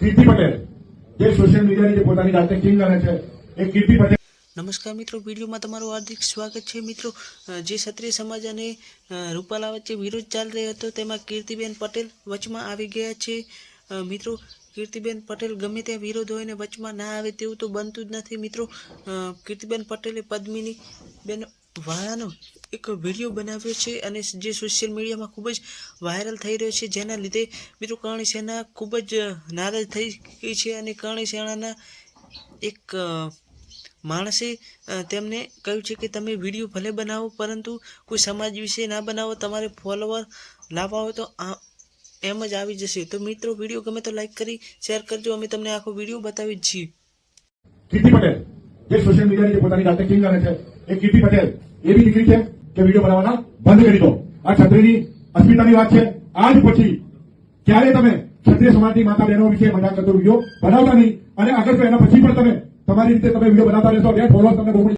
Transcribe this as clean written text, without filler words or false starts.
કીર્તિ પટેલ જે સોશિયલ મીડિયાની જે પોતાની જાતને કિંગ ગણે છે એ કીર્તિ પટેલ. નમસ્કાર મિત્રો, વિડીયોમાં તમારું હાર્દિક સ્વાગત છે. મિત્રો, જે ક્ષત્રિય સમાજ અને રૂપાલા વચ્ચે વિરોધ ચાલી રહ્યો હતો તેમાં કીર્તિબેન પટેલ વચમાં આવી ગયા છે. મિત્રો, કીર્તિબેન પટેલ ગમે ત્યાં વિરોધ હોય ને વચમાં ના આવે તેવું તો બનતું જ નથી. મિત્રો, કીર્તિબેન પટેલે પદ્મિની બેન વાળાનો એક વિડીયો બનાવ્યો છે અને જે સોશિયલ મીડિયામાં ખૂબ જ વાયરલ થઈ રહ્યો છે, જેના લીધે મિત્રો કરણી સેના ખૂબ જ નારાજ થઈ ગઈ છે અને કરણી સેનાના એક માણસે તેમને કહ્યું છે કે તમે વિડીયો ભલે બનાવો પરંતુ કોઈ સમાજ વિશે ના બનાવો, તમારે ફોલોવર લાવવા હોય તો એમ જ આવી જશે. તો મિત્રો, વિડીયો ગમે તો લાઈક કરી શેર કરજો. અમે તમને આખો વિડીયો બતાવી છીએ. કીર્તિ પટેલ જે સોશિયલ મીડિયાની જે પોતાની જાતને કિંગ ગણે છે એ કીર્તિ પટેલ એવી દીકરી છે કે વિડીયો બનાવવાના બંધ કરી દો. આ ક્ષત્રિયની અસ્મિતાની વાત છે. આજ પછી ક્યારે તમે ક્ષત્રિય સમાજની માતા બહેનો વિશે મજાક કરતો વિડીયો બનાવતા નહીં અને આગળ તો એના પછી પણ તમે તમારી રીતે તમે વિડીયો બનાવતા રહેશો. ફોલોઅર્સ તમને બહુ